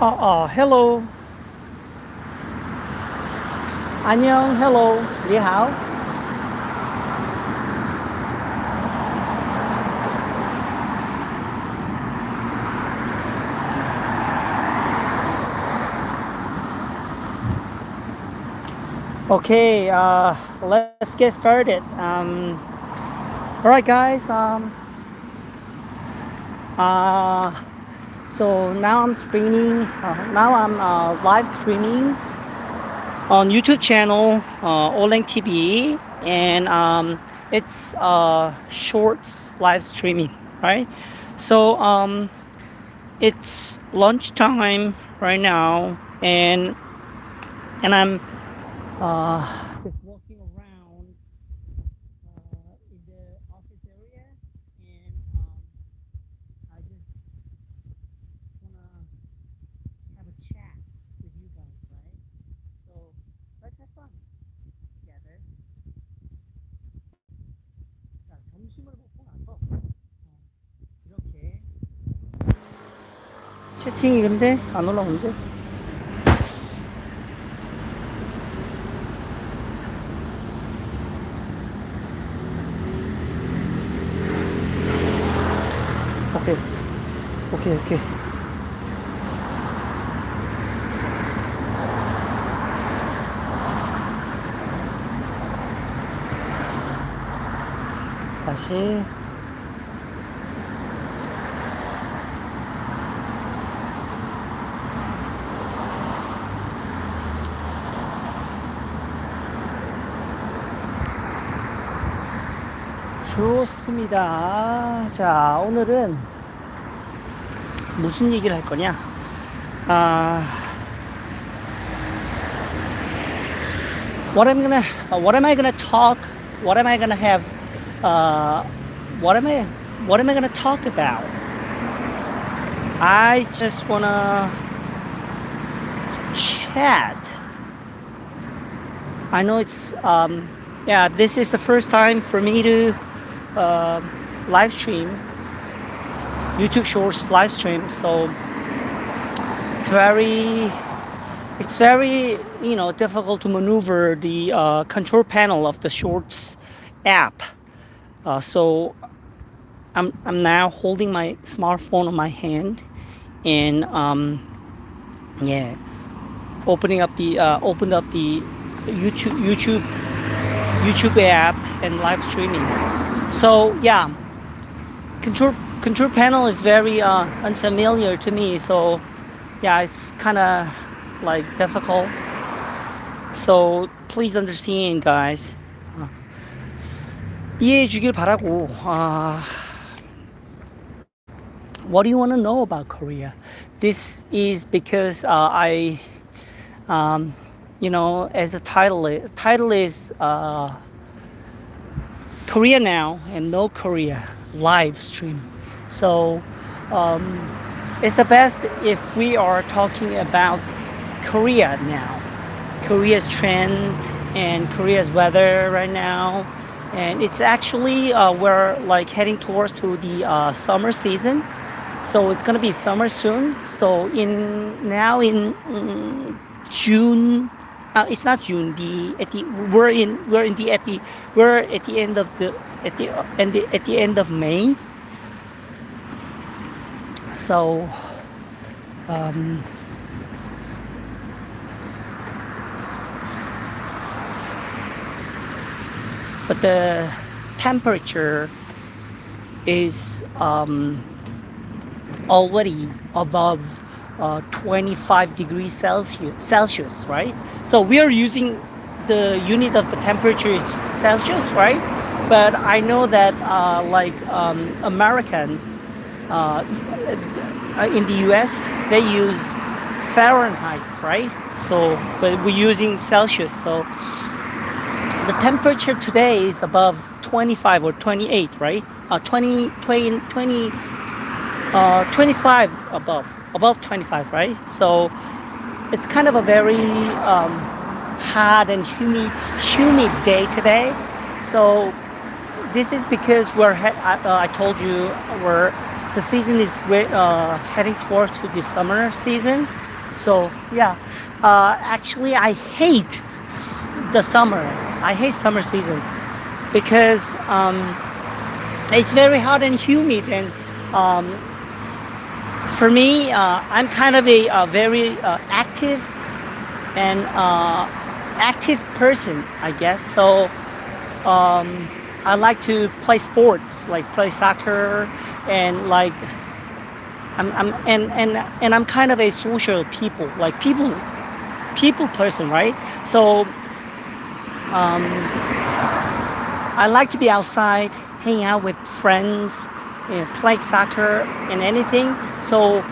Hello. 안녕. Hello. 你好. Okay, let's get started. All right, guys. Uh, so now I'm streaming. Now I'm live streaming on YouTube channel, Olang TV, and it's shorts live streaming, right? So it's lunchtime right now, and I'm just walking around in the office area, and I just wanna have a chat with you guys, right? So let's have fun together. 자, 점심을 먹고 나서 이렇게 채팅이 근데 안 올라오는데? 오케이, 오케이, 오케이. 다시. 좋습니다. 자, 오늘은 무슨 얘기를 할 거냐? 아, what am I gonna talk? What am I gonna have? Uh, what am I, what am I gonna talk about? I just wanna chat. I know yeah, this is the first time for me to uh, live stream YouTube Shorts live stream, so it's very it's very difficult to maneuver the control panel of the Shorts app. So I'm now holding my smartphone on my hand, and yeah, opened up the YouTube app and live streaming. So yeah, control panel is very unfamiliar to me. So yeah, it's kind of like difficult. So please understand, guys. 이해해 주길 바라고. What do you want to know about Korea? This is because as the title is Korea Now and No Korea live stream. So it's the best if we are talking about Korea now, Korea's trends and Korea's weather right now. And it's actually we're like heading towards to the summer season, so it's gonna be summer soon. So in June, it's not June. The at the we're in the at the we're at the end of the at the end of May. So um, but the temperature is already above 25 degrees Celsius, right? So we are using the unit of the temperature is Celsius, right? But I know that American uh, in the US they use Fahrenheit, right? So but we're using Celsius. So the temperature today is above 25 or 28, right? 25 above 25, right? So it's kind of a very hot and humid day today. So this is because I told you the season is heading towards to the summer season. So yeah, actually, I hate the summer. I hate summer season because it's very hot and humid, and um, for me, I'm kind of a very active person, I guess. So I like to play sports, like play soccer, and like and I'm kind of a social people person, right? So I like to be outside, hang out with friends, play soccer and anything. So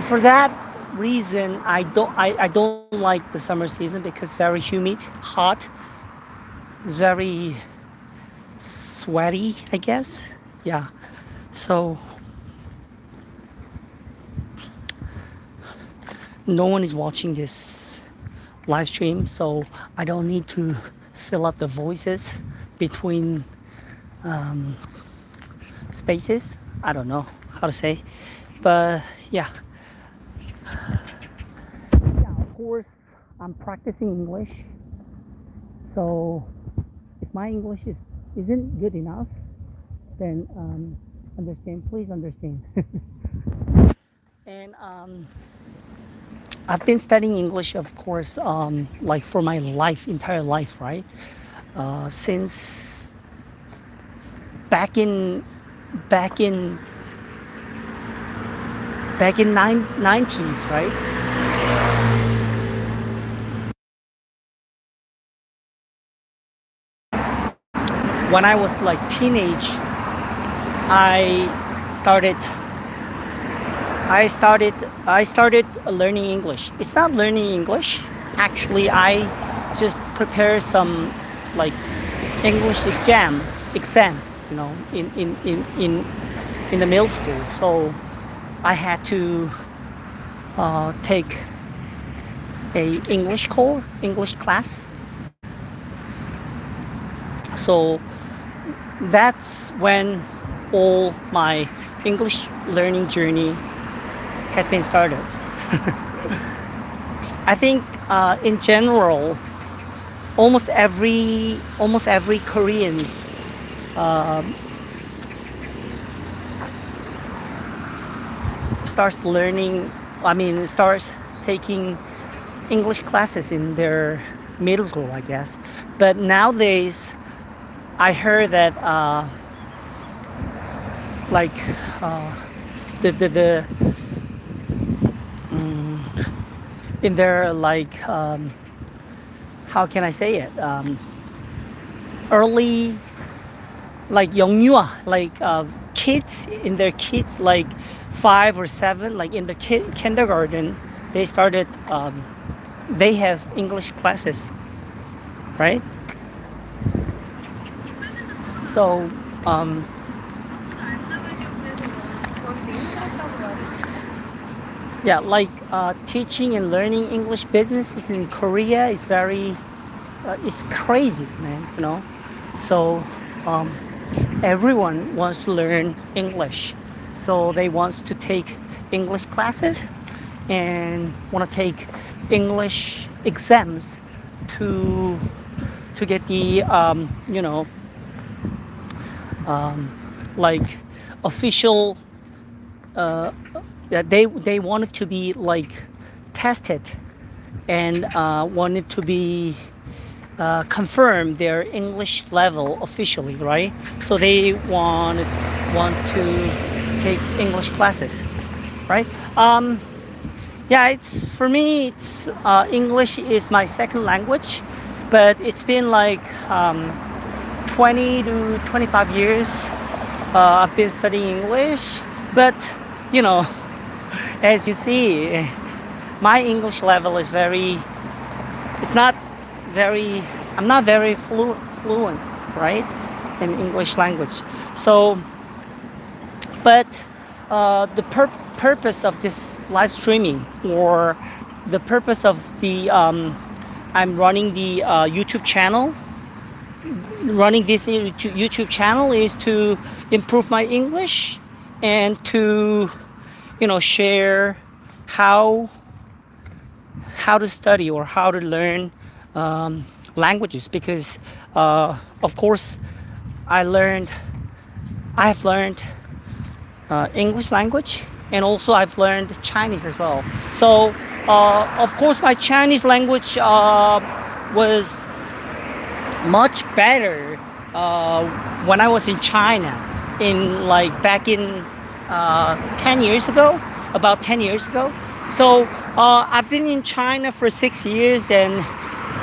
for that reason, I don't like the summer season because very humid, hot, very sweaty, I guess. Yeah. So no one is watching this live stream, so I don't need to fill up the voices between spaces. I don't know how to say, but yeah. Yeah, of course, I'm practicing English. So if my English isn't good enough, then understand. Please understand. And I've been studying English, of course, like for my entire life, right? Since back in back in back in 90s, right? When I was like teenage, I started I started learning English. It's not learning English. Actually, I just prepare some like English exam, in the middle school. So I had to take a English class. So that's when all my English learning journey had been started. I think in general, almost every Koreans starts learning. I mean, starts taking English classes in their middle school, I guess. But nowadays, I heard that like uh, the in their like how can I say it, early like 영유아, like kids in their kids like 5 or 7, like in the kindergarten, they started they have English classes, right? So yeah, like teaching and learning English businesses in Korea is very it's crazy, man. So um, everyone wants to learn English, so they wants to take English classes and want to take English exams to get the like official that they wanted to be like tested and wanted to be confirm their English level officially, right? So they want to take English classes, right? Yeah, it's for me. It's English is my second language, but it's been like 20 to 25 years. I've been studying English, but you know, as you see, my English level is very. It's not very. I'm not very fluent, right, in English language. So, but the purpose of this live streaming, or the purpose of the I'm running the YouTube channel. Running this YouTube channel is to improve my English and to share how how to study or how to learn languages, because of course I learned I have learned English language, and also I've learned Chinese as well. So of course my Chinese language was much better when I was in China, in like back in 10 years ago, about 10 years ago. So I've been in China for 6 years, and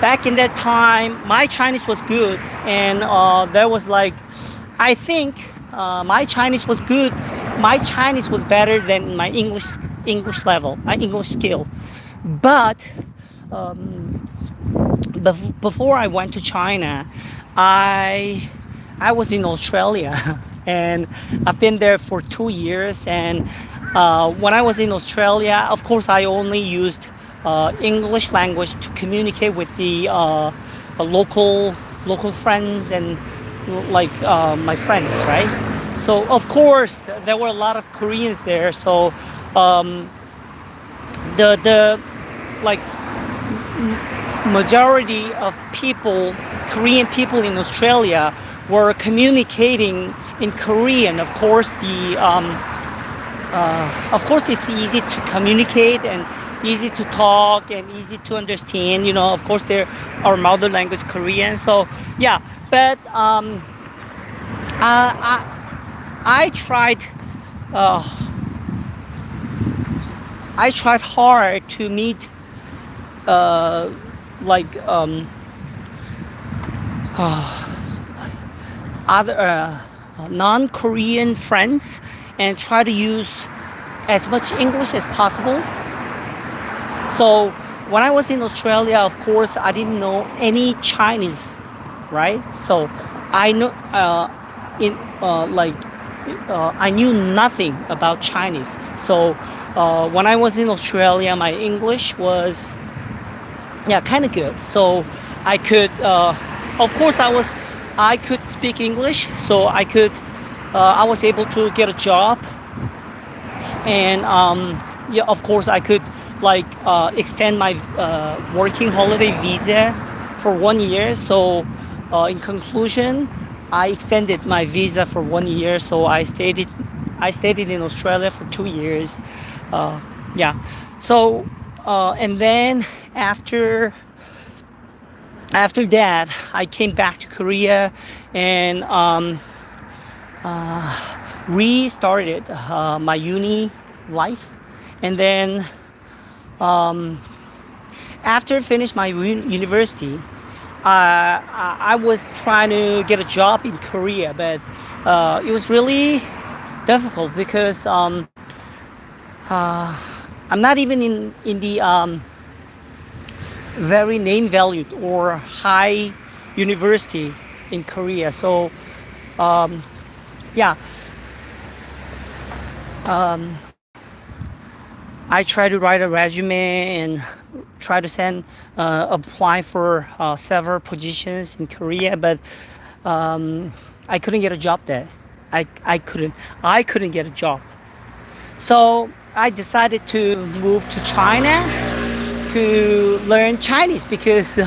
back in that time my Chinese was good, and there was like, I think my Chinese was good. My Chinese was better than my English level, my English skill. But before I went to China, I I was in Australia, and I've been there for 2 years. And when I was in Australia, of course, I only used English language to communicate with the local friends, and like my friends, right? So of course there were a lot of Koreans there. So um, the like majority of people, Korean people in Australia, were communicating in Korean. Of course, it's easy to communicate and easy to talk and easy to understand. Of course, they're our mother language Korean. So yeah, but I, I tried. Uh, I tried hard to meet uh, like other non-Korean friends, and try to use as much English as possible. So when I was in Australia, of course, I didn't know any Chinese, right? So I know in like I knew nothing about Chinese. So when I was in Australia, my English was, yeah, kind of good. So I could, of course, I could speak English, so I was able to get a job. And yeah, of course, I could like extend my working holiday visa for 1 year. So in conclusion, I extended my visa for 1 year. So I stayed in Australia for 2 years. Uh, yeah. So and then after after that, I came back to Korea, and restarted my uni life. And then after finish my university, I was trying to get a job in Korea, but it was really difficult because uh, I'm not even in the very name valued or high university in Korea. So yeah, I try to write a resume and try to apply for several positions in Korea, but I couldn't get a job there. I couldn't get a job. So I decided to move to China to learn Chinese, because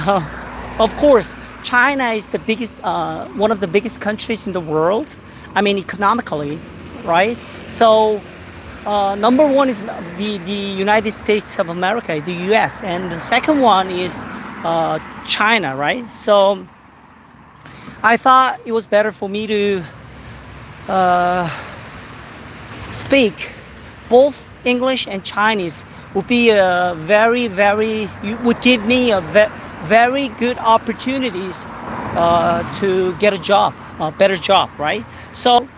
of course China is the biggest, one of the biggest countries in the world. I mean, economically, right? So number one is the United States of America, the U.S., and the second one is China, right? So I thought it was better for me to speak both English and Chinese. Would be a would give me a very good opportunities to get a job, a better job, right? So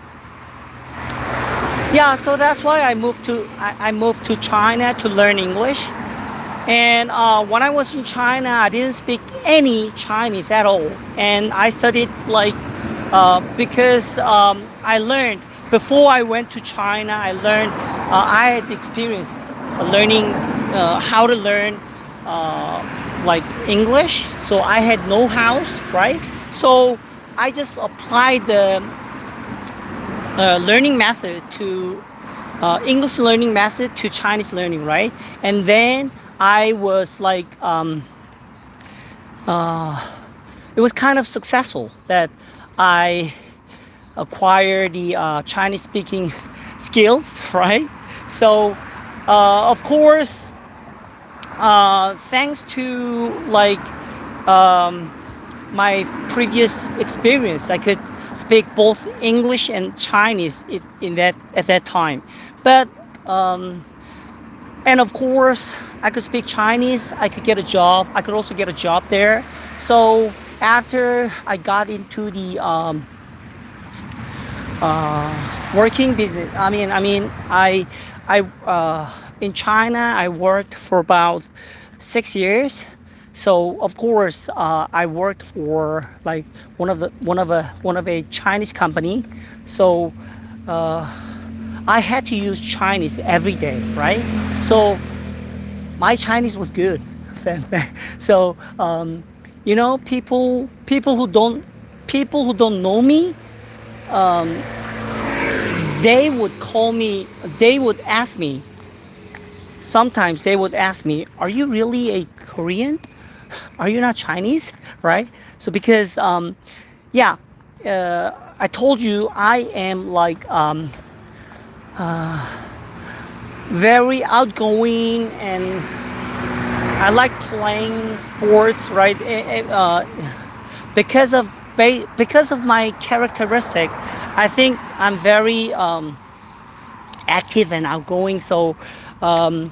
yeah, so that's why I moved to China to learn English. And when I was in China, I didn't speak any Chinese at all, and I studied like because I learned before I went to China. I had experience learning how to learn like English. So I had no house, right? So I just applied the learning method to English learning method to Chinese learning, right? And then I was like it was kind of successful that I acquired the Chinese speaking skills, right? So of course, thanks to like um, my previous experience, I could speak both English and Chinese in that at that time. But and of course, I could speak Chinese. I could get a job. I could also get a job there. So after I got into the working business, I in China I worked for about 6 years. So of course, I worked for like one of a Chinese company. So I had to use Chinese every day, right? So my Chinese was good. So people who don't know me, they would call me. They would ask me. Sometimes they would ask me, "Are you really a Korean? Are you not Chinese?" Right? So because yeah, I told you I am like very outgoing and I like playing sports, right? Because of because of my characteristic, I think I'm very active and outgoing. So um,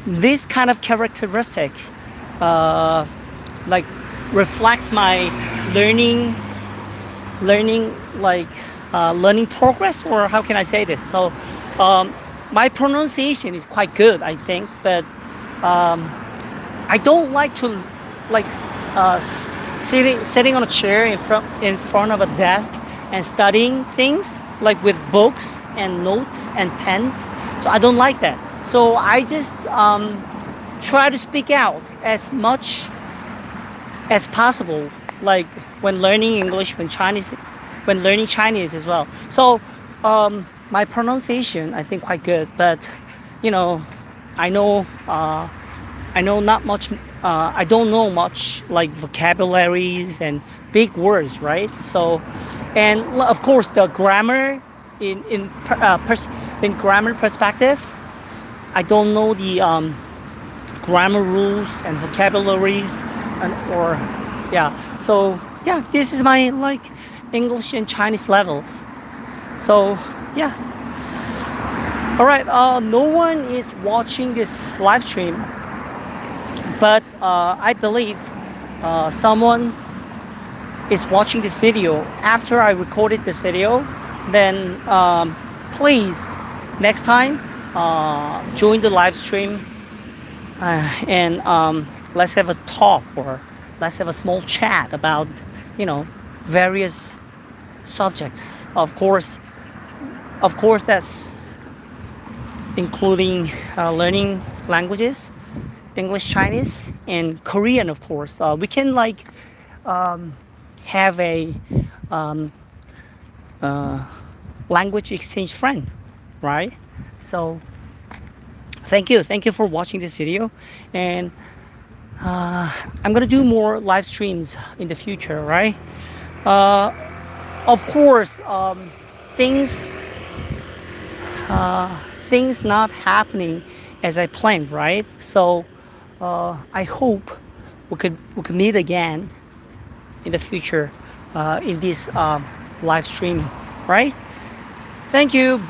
this kind of characteristic, uh, like, reflects my learning, learning like learning progress, or how can I say this? So um, my pronunciation is quite good, I think, but I don't like to like sitting on a chair in front of a desk and studying things like with books and notes and pens. So I don't like that. So I just try to speak out as much as possible, like when learning English, when learning Chinese as well. So my pronunciation, I think, quite good, but you know, I know I know not much. I don't know much like vocabularies and big words, right? So, and of course the grammar in grammar perspective, I don't know the grammar rules and vocabularies, and or yeah. So yeah, this is my like English and Chinese levels. So yeah. All right. No one is watching this live stream, but I believe someone is watching this video after I recorded this video. Then please next time join the live stream and let's have a talk, or let's have a small chat about various subjects. Of course, that's including learning languages, English, Chinese, and Korean. Of course, we can like have a um, language exchange friend, right? So thank you for watching this video, and I'm gonna do more live streams in the future, right? Uh, of course, things things not happening as I planned, right? So I hope we could meet again in the future in this live streaming, right? Thank you.